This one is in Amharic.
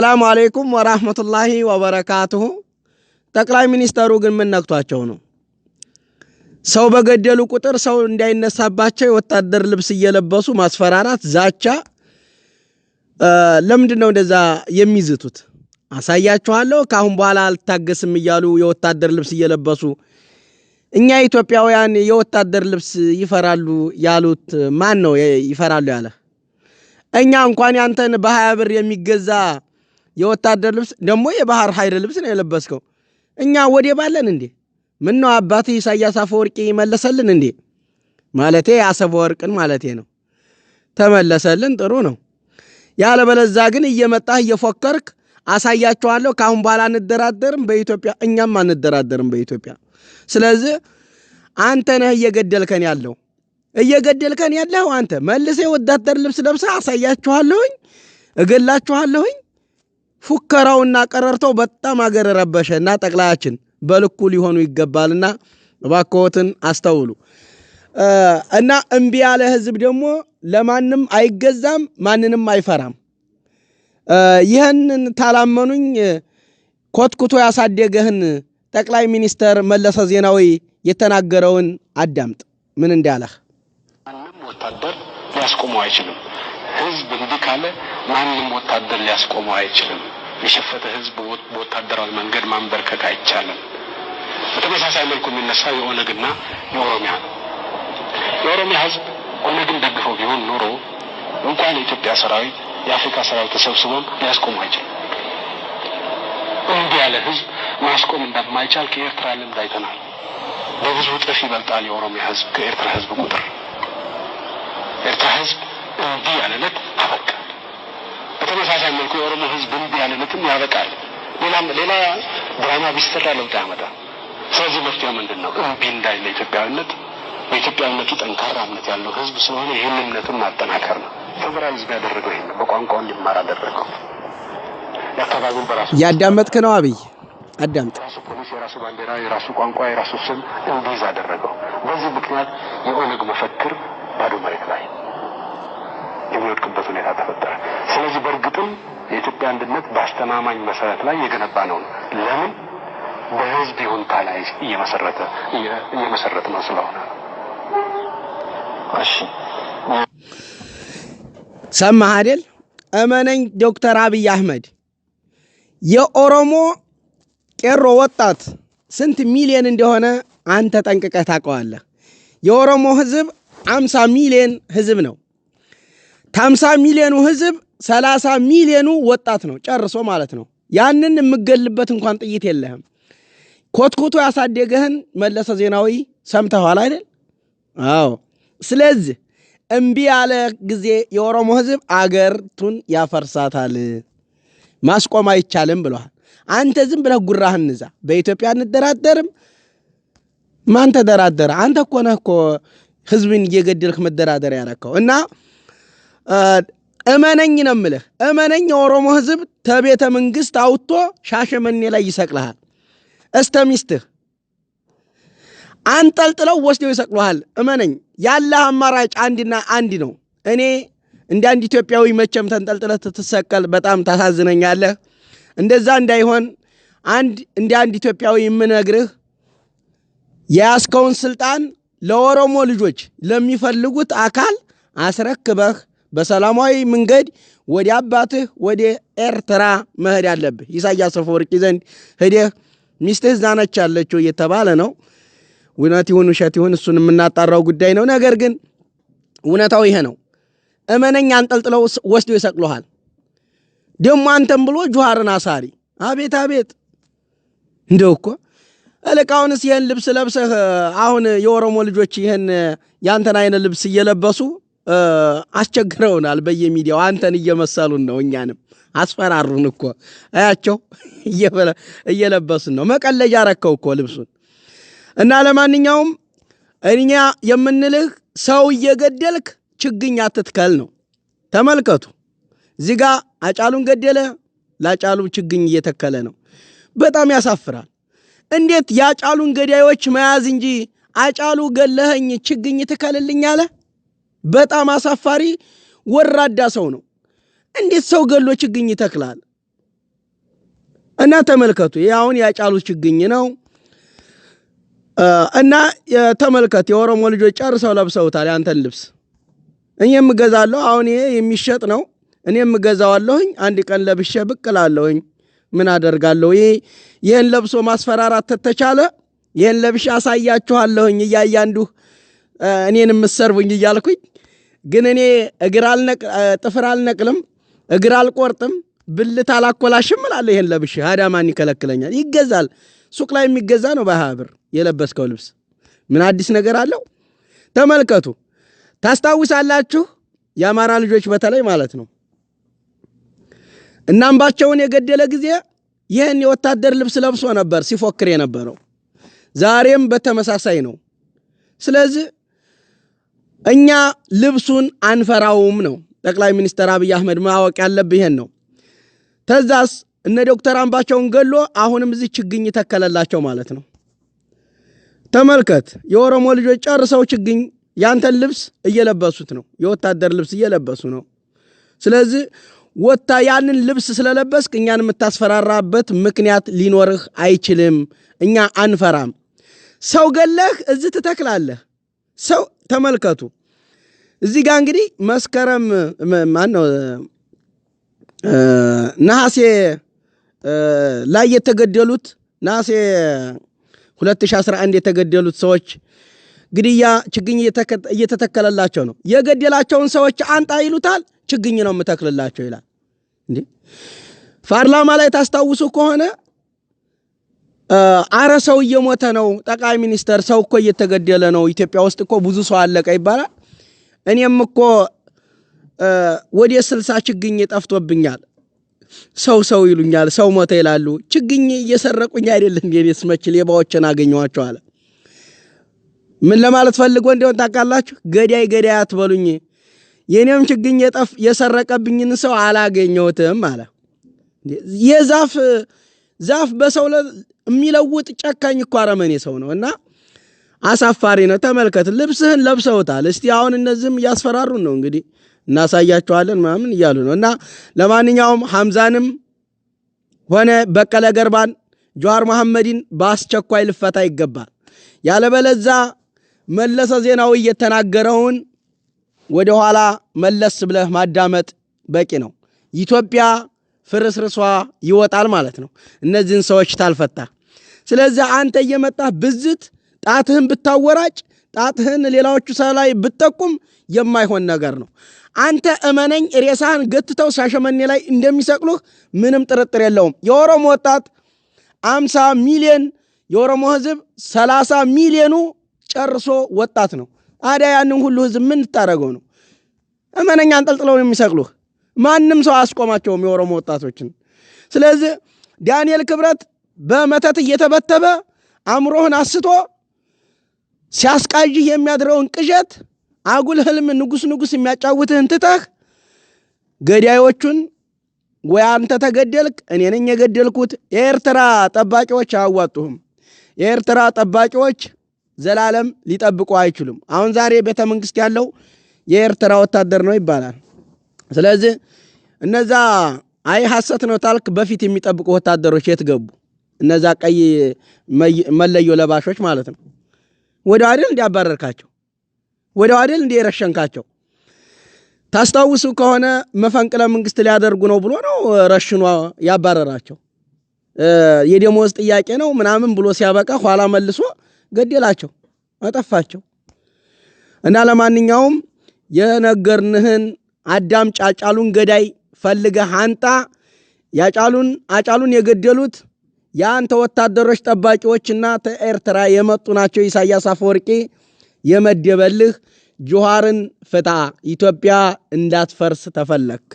ሰላም አለይኩም ወራህመቱላሂ ወበረካቱሁ። ጠቅላይ ሚኒስተሩ ግን ምን ነክቷቸው ነው? ሰው በገደሉ ቁጥር ሰው እንዳይነሳባቸው የወታደር ልብስ እየለበሱ ማስፈራራት፣ ዛቻ። ለምንድነው እንደዛ የሚዝቱት? አሳያችኋለሁ ካሁን በኋላ አልታገስም እያሉ የወታደር ልብስ እየለበሱ እኛ ኢትዮጵያውያን የወታደር ልብስ ይፈራሉ ያሉት ማን ነው? ይፈራሉ ያለ እኛ እንኳን ያንተን በ20 ብር የሚገዛ የወታደር ልብስ ደግሞ የባህር ኃይል ልብስ ነው የለበስከው። እኛ ወዴ ባለን እንዴ? ምን ነው አባቴ ኢሳያስ አፈወርቂ መለሰልን እንዴ? ማለቴ አሰፈወርቅን ማለቴ ነው። ተመለሰልን፣ ጥሩ ነው። ያለበለዛ ግን እየመጣህ እየፎከርክ አሳያችኋለሁ ካሁን በኋላ አንደራደርም በኢትዮጵያ፣ እኛም አንደራደርም በኢትዮጵያ። ስለዚህ አንተ ነህ እየገደልከን ያለው አንተ መልሰህ ወታደር ልብስ ለብሰህ አሳያችኋለሁኝ፣ እገላችኋለሁኝ። ፉከራውና ቀረርተው በጣም አገር ረበሸና ጠቅላያችን በልኩ ሊሆኑ ይገባልና እባክዎትን አስተውሉ። እና እምቢ ያለ ህዝብ ደግሞ ለማንም አይገዛም፣ ማንንም አይፈራም። ይህንን ታላመኑኝ ኮትኩቶ ያሳደገህን ጠቅላይ ሚኒስተር መለሰ ዜናዊ የተናገረውን አዳምጥ። ምን እንዳለህ። ማንም ወታደር ሊያስቆመው አይችልም። ህዝብ እንዲህ ካለ ማንም ወታደር ሊያስቆመው አይችልም። የሸፈተ ህዝብ በወታደራዊ መንገድ ማንበርከክ አይቻልም። በተመሳሳይ መልኩ የሚነሳ የኦነግና የኦሮሚያ ነው። የኦሮሚያ ህዝብ ኦነግን ደግፈው ቢሆን ኖሮ እንኳን የኢትዮጵያ ሰራዊት የአፍሪካ ሰራዊት ተሰብስቦም ሊያስቆመው አይችልም። እንዲህ ያለ ህዝብ ማስቆም እንደማይቻል ከኤርትራ ልምድ አይተናል። በብዙ እጥፍ ይበልጣል የኦሮሚያ ህዝብ ከኤርትራ ህዝብ ቁጥር። ኤርትራ ህዝብ እንዲህ ያለለት አበቃ። በተመሳሳይ መልኩ የኦሮሞ ህዝብ እንዲህ ያለለትም ያበቃል። ሌላ ድራማ ቢሰራ ለውጥ ያመጣል። ስለዚህ መፍትሄው ምንድነው? እምቢ እንዳይል ኢትዮጵያዊነት፣ በኢትዮጵያዊነቱ ጠንካራ እምነት ያለው ህዝብ ስለሆነ ይህን እምነቱን ማጠናከር ነው። ፌደራል ህዝብ ያደረገው ይሄን በቋንቋው እንዲማር አደረገው። ያካባቢውን በራሱ ያዳመጥክ ነው አብይ፣ አዳምጥ። የራሱ ፖሊስ፣ የራሱ ባንዲራ፣ የራሱ ቋንቋ፣ የራሱ ስም እንዲይዝ አደረገው። በዚህ ምክንያት የኦነግ መፈክር ባዶ መሬት ላይ የሚወድቅበት ሁኔታ ተፈጠረ። ስለዚህ በእርግጥም የኢትዮጵያ አንድነት በአስተማማኝ መሰረት ላይ የገነባ ነው። ለምን? በህዝብ ይሁንታ ላይ እየመሰረት ነው ስለሆነ። እሺ ሰማህ አይደል? እመነኝ ዶክተር አብይ አህመድ የኦሮሞ ቄሮ ወጣት ስንት ሚሊዮን እንደሆነ አንተ ጠንቅቀህ ታውቀዋለህ። የኦሮሞ ህዝብ 50 ሚሊዮን ህዝብ ነው። 50 ሚሊዮኑ ህዝብ 30 ሚሊዮኑ ወጣት ነው ጨርሶ ማለት ነው። ያንን የምገልበት እንኳን ጥይት የለህም። ኮትኩቶ ያሳደገህን መለሰ ዜናዊ ሰምተዋል አይደል? አዎ። ስለዚህ እምቢ ያለ ጊዜ የኦሮሞ ህዝብ አገርቱን ያፈርሳታል፣ ማስቆም አይቻልም ብለዋል። አንተ ዝም ብለህ ጉራህን ንዛ። በኢትዮጵያ እንደራደርም ማን ተደራደረ? አንተ እኮ ነህ እኮ ህዝብን እየገደልክ መደራደር ያረከው። እና እመነኝ ነው የምልህ፣ እመነኝ የኦሮሞ ህዝብ ተቤተ መንግስት አውጥቶ ሻሸመኔ ላይ ይሰቅልሃል። እስተ ሚስትህ አንጠልጥለው ወስደው ይሰቅሉሃል። እመነኝ። ያለ አማራጭ አንድና አንድ ነው። እኔ እንደ አንድ ኢትዮጵያዊ መቼም ተንጠልጥለህ ትሰቀል በጣም ታሳዝነኛለህ። እንደዛ እንዳይሆን እንደ አንድ ኢትዮጵያዊ የምነግርህ የያዝከውን ስልጣን ለኦሮሞ ልጆች ለሚፈልጉት አካል አስረክበህ በሰላማዊ መንገድ ወደ አባትህ ወደ ኤርትራ መሄድ አለብህ። ኢሳያስ አፈወርቂ ዘንድ ሄደህ ሚስትህ ዛነች ያለችው እየተባለ ነው። እውነት ይሁን ውሸት ይሁን እሱን የምናጣራው ጉዳይ ነው። ነገር ግን እውነታው ይሄ ነው። እመነኝ አንጠልጥለው ወስደው ይሰቅሉሃል። ደግሞ አንተም ብሎ ጁሃርን አሳሪ። አቤት አቤት! እንደው እኮ እልቃውንስ ይሄን ልብስ ለብሰህ አሁን የኦሮሞ ልጆች ይሄን ያንተን አይነት ልብስ እየለበሱ አስቸግረውናል በየሚዲያው። አንተን እየመሰሉን ነው፣ እኛንም አስፈራሩን እኮ። አያቸው እየለበሱን ነው። መቀለጃ አረከው እኮ ልብሱን። እና ለማንኛውም እኛ የምንልህ ሰው እየገደልክ ችግኝ አትትከል ነው። ተመልከቱ፣ እዚህ ጋር አጫሉን ገደለ፣ ላጫሉ ችግኝ እየተከለ ነው። በጣም ያሳፍራል። እንዴት ያጫሉን ገዳዮች መያዝ እንጂ አጫሉ ገለኸኝ ችግኝ ትከልልኝ አለ? በጣም አሳፋሪ ወራዳ ሰው ነው። እንዴት ሰው ገሎ ችግኝ ይተክላል? እና ተመልከቱ ይሄ አሁን ያጫሉ ችግኝ ነው እና ተመልከት የኦሮሞ ልጆች ጨርሰው ለብሰውታል ያንተን ልብስ እኔም እገዛለሁ አሁን ይሄ የሚሸጥ ነው እኔም እገዛዋለሁኝ አንድ ቀን ለብሼ ብቅ እላለሁኝ ምን አደርጋለሁ ይሄን ለብሶ ማስፈራራት ተተቻለ ይሄን ለብሼ አሳያችኋለሁኝ እያያንዱ እኔንም ምሰርቡኝ እያልኩኝ ግን እኔ ጥፍር አልነቅልም እግር አልቆርጥም ብልት አላኮላሽም እላለሁ ይሄን ለብሼ ሃዳ ማን ይከለክለኛል ይገዛል ሱቅ ላይ የሚገዛ ነው በ20 ብር የለበስከው ልብስ ምን አዲስ ነገር አለው ተመልከቱ ታስታውሳላችሁ የአማራ ልጆች በተለይ ማለት ነው እናምባቸውን የገደለ ጊዜ ይሄን የወታደር ልብስ ለብሶ ነበር ሲፎክር የነበረው ዛሬም በተመሳሳይ ነው ስለዚህ እኛ ልብሱን አንፈራውም ነው ጠቅላይ ሚኒስትር አብይ አህመድ ማወቅ ያለበት ይሄን ነው ተዛስ እነ ዶክተር አምባቸውን ገሎ አሁንም እዚህ ችግኝ ተከለላቸው ማለት ነው ተመልከት የኦሮሞ ልጆች ጨርሰው ችግኝ ያንተን ልብስ እየለበሱት ነው የወታደር ልብስ እየለበሱ ነው ስለዚህ ወጣ ያንን ልብስ ስለለበስክ እኛን የምታስፈራራበት ምክንያት ሊኖርህ አይችልም እኛ አንፈራም ሰው ገለህ እዚህ ትተክላለህ ሰው ተመልከቱ እዚህ ጋር እንግዲህ መስከረም ማን ነው ነሐሴ ላይ የተገደሉት ነሐሴ 2011 የተገደሉት ሰዎች ግድያ ችግኝ እየተተከለላቸው ነው የገደላቸውን ሰዎች አንጣ ይሉታል ችግኝ ነው የምተክልላቸው ይላል እንዴ ፓርላማ ላይ ታስታውሱ ከሆነ አረ ሰው እየሞተ ነው ጠቅላይ ሚኒስተር ሰው እኮ እየተገደለ ነው ኢትዮጵያ ውስጥ እኮ ብዙ ሰው አለቀ ይባላል እኔም እኮ ወደ 60 ችግኝ ጠፍቶብኛል ሰው ይሉኛል ሰው ሞተ ይላሉ ችግኝ እየሰረቁኝ አይደለም የኔስ መች ሌባዎችን አገኘዋቸው አለ ምን ለማለት ፈልጎ እንደሆነ ታውቃላችሁ ገዳይ አትበሉኝ የኔም ችግኝ የሰረቀብኝን ሰው አላገኘሁትም አለ ዛፍ በሰው የሚለውጥ ጨካኝ እኮ አረመኔ ሰው ነው እና አሳፋሪ ነው ተመልከት ልብስህን ለብሰውታል እስቲ አሁን እነዚህም ያስፈራሩን ነው እንግዲህ እናሳያቸዋለን ማምን እያሉ ነው እና ለማንኛውም ሐምዛንም ሆነ በቀለ ገርባን ጀዋር መሐመድን በአስቸኳይ ልፈታ ይገባል ያለበለዛ መለሰ ዜናዊ የተናገረውን ወደ ኋላ መለስ ብለህ ማዳመጥ በቂ ነው ኢትዮጵያ ፍርስርሷ ይወጣል ማለት ነው እነዚህን ሰዎች ታልፈታ ስለዚህ አንተ እየመጣህ ብዝት ጣትህን ብታወራጭ ጣትህን ሌላዎቹ ሰላይ ብትጠቁም የማይሆን ነገር ነው አንተ እመነኝ ሬሳህን ገትተው ሻሸመኔ ላይ እንደሚሰቅሉህ ምንም ጥርጥር የለውም የኦሮሞ ወጣት 50 ሚሊዮን የኦሮሞ ህዝብ 30 ሚሊዮኑ ጨርሶ ወጣት ነው አዳ ያንን ሁሉ ህዝብ ምን ታረገው ነው እመነኛ አንጠልጥለው የሚሰቅሉህ ማንም ሰው አስቆማቸውም የኦሮሞ ወጣቶችን ስለዚህ ዳንኤል ክብረት በመተት እየተበተበ አምሮህን አስቶ ሲያስቃይህ የሚያድረውን ቅዠት አጉል ህልም ንጉስ የሚያጫውትህን ትተህ ገዳዮቹን ወይ አንተ ተገደልክ እኔ ነኝ የገደልኩት የኤርትራ ጠባቂዎች አያዋጡህም የኤርትራ ጠባቂዎች ዘላለም ሊጠብቁ አይችሉም አሁን ዛሬ ቤተ መንግስት ያለው የኤርትራ ወታደር ነው ይባላል ስለዚህ እነዛ አይ ሐሰት ነው ታልክ በፊት የሚጠብቁ ወታደሮች የት ገቡ እነዛ ቀይ መለዮ ለባሾች ማለት ነው ወደ አይደል እንዲያባረርካቸው ወደ አይደል እንዲረሸንካቸው ታስታውሱ ከሆነ መፈንቅለ መንግስት ሊያደርጉ ነው ብሎ ነው ረሽኗ ያባረራቸው የደሞዝ ጥያቄ ነው ምናምን ብሎ ሲያበቃ ኋላ መልሶ ገደላቸው አጠፋቸው እና ለማንኛውም የነገርንህን አዳም ጫጫሉን ገዳይ ፈልገህ አንጣ አጫሉን የገደሉት ያንተ ወታደሮች ጠባቂዎችና ተኤርትራ የመጡ ናቸው ኢሳያስ አፈወርቂ የመደበልህ ጆሃርን ፍታ ኢትዮጵያ እንዳትፈርስ ተፈለክ